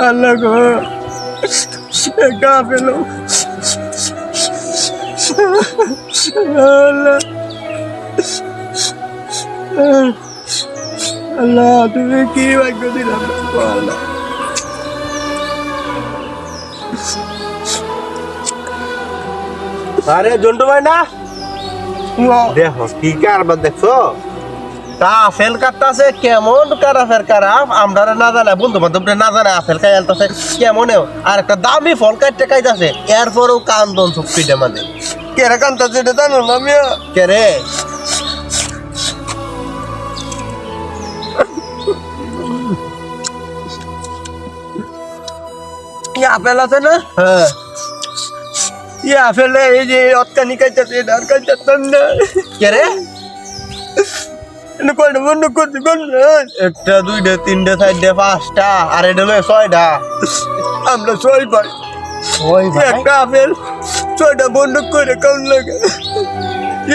আল্লাহ গো কাঁপেল আল্লাহ আল্লাহ তুমি কি ভাগ্য দিলাম আল্লাহ আরে জন্টু ভাই না দেখো কি কারবার দেখছো তা আপেল কাটতেছে কেমন কারাফের কারাফ আমরা না জানে বন্ধু বান্ধব না জানে আপেল খাই আলতেছে কেমন আর একটা দামি ফল কাটতে খাইতেছে এরপরেও কান্দন শক্তিটা মানে কেরা কান্তাছে এটা জানো না আমি কে রে আপেল আছে না হ্যাঁ আপেলে এই যে অতকানি খাইতেছে এটা আর খাইতেছেন না কে রে কয়টা বন্ধ করছি একটা দুইটা তিনটা চারটা পাঁচটা আর এটা হলো ছয়টা আমরা ছয় ভাই একটা আপেল ছয়টা বন্ধ করে কেমন লাগে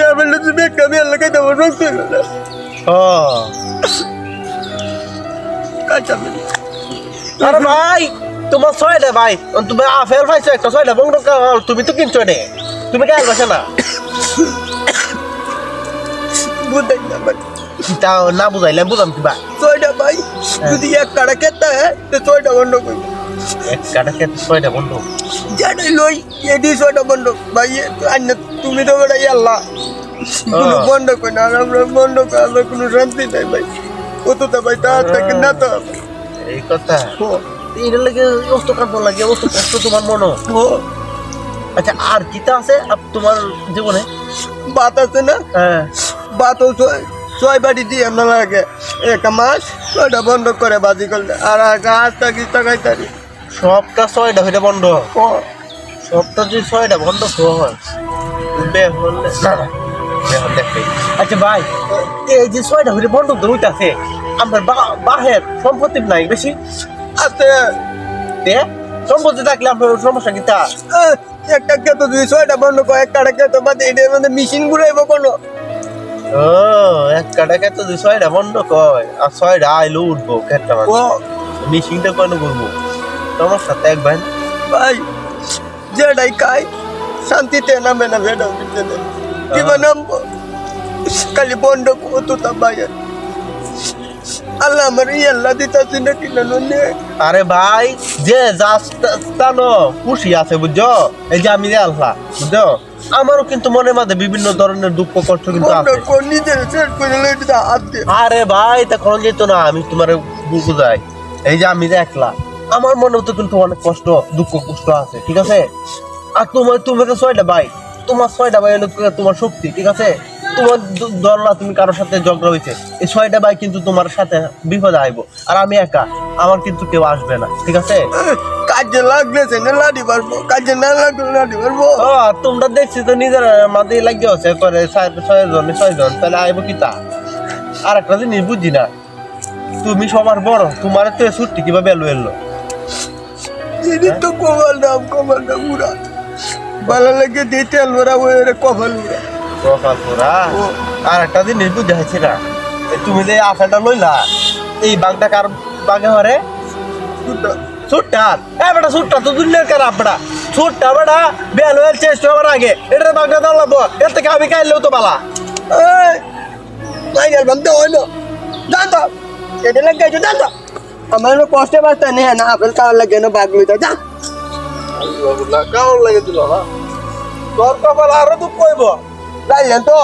আপেলটা তুমি একটা মেয়ে লাগাইতে আমার রক্ত হয়ে গেল ও কাঁচা আরে ভাই তোমার ছয়টা ভাই তুমি আপেল পাইছো একটা ছয়টা বন্ধ তুমি তো কিনছো রে তুমি কে আসবে না বুঝাই না ভাই তাও না বুঝাইলাম বুঝাম কিবা ছয়টা ভাই যদি এক কাটা খেতে হয় তো ছয়টা বন্ধ করবো এক কাটা খেতে ছয়টা বন্ধ যেটাই লই এটি ছয়টা বন্ধ ভাই তুমি তো বেড়াই আল্লাহ কোনো বন্ধ করি না আর আমরা বন্ধ করে আমরা কোনো শান্তি নাই ভাই কতটা ভাই তার থেকে না তো এই কথা এটা লাগে অস্ত কাঁদন লাগে অস্ত কষ্ট তোমার মনে আচ্ছা আর কিতা আছে তোমার জীবনে বাত আছে না হ্যাঁ বাতও ছয় বাড়ি দিয়ে আমরা লাগে একটা মাস ছয়টা বন্ধ করে বাজি করলে আর গাছ থাকি টাকাই তারি সবটা ছয়টা হইটা বন্ধ সবটা যদি ছয়টা বন্ধ হয় বের হলে না দেখবে আচ্ছা ভাই এই যে ছয়টা হইটা বন্ধ তো হইতাছে আমার বাহের সম্পত্তি নাই বেশি আছে সম্পত্তি থাকলে আপনার সমস্যা কি তা একটা খেতো যদি ছয়টা বন্ধ করে একটা খেতো বাদে এটার মধ্যে মেশিন ঘুরাইবো কোনো ও এক কাটা খেতো যদি ছয়টা বন্ধ কয় আর ছয়টা আইলো উঠবো খেটটা মেশিনটা কেন করবো সমস্যা তো এক ভাই ভাই যেটাই খাই শান্তিতে নামে না বেটা কিবা নামবো খালি বন্ধ কতটা ভাই আল্লাহ আমার আল্লাহ দিতাছি না কিনা আরে ভাই যে জানো খুশি আছে বুঝছো এই যে আমি আল্লাহ বুঝছো আমারও কিন্তু মনের মাঝে বিভিন্ন ধরনের দুঃখ কষ্ট কিন্তু আছে আরে ভাই তখন যেত না আমি তোমার বুঝাই এই যে আমি যে একলা আমার মনেও তো কিন্তু অনেক কষ্ট দুঃখ কষ্ট আছে ঠিক আছে আর তুমি তো ছয়টা ভাই তোমার ছয়টা ভাই হলো তোমার শক্তি ঠিক আছে তোমার ধরলা তুমি কারোর সাথে ঝগড়া হয়েছে এই ছয়টা ভাই কিন্তু তোমার সাথে বিপদে আইবো আর আমি একা আমার কিন্তু কেউ আসবে না ঠিক আছে কাজে লাগলেছে না লাড়ি পারবো কাজে না লাগলে লাড়ি পারবো ও তোমরা দেখছি তো নিজের মাঝে লাগিয়ে আছে করে ছয়জন তাহলে আইবো কি তা আর একটা জিনিস বুঝি না তুমি সবার বড় তোমার তো ছুটি কিভাবে এলো তো কপাল দাম উড়া ভালো লাগে দিতে আলবরা ওই কপাল উড়া কপাল পোড়া আর একটা জিনিস বুঝতে হয়েছে না তুমি যে আপেলটা লইলা এই বাঘটা কার বাঘে হরে সুট্টার বেটা সুট্টা তো দুনিয়ার কার বেটা সুট্টা বেটা বেল হয়ে চেষ্টা হওয়ার আগে এটার বাঘটা দাঁড়াবো এর থেকে আমি খাইলেও তো বালা ভাবতে হইলো জানতো এটা লাগে জানতো আমার কষ্টে বাঁচতে নেই না আপেল খাওয়ার লাগে না বাঘ লইতে যা কেমন লাগে দিল তোর কপাল আরো দুঃখ কইব যাইলেন তো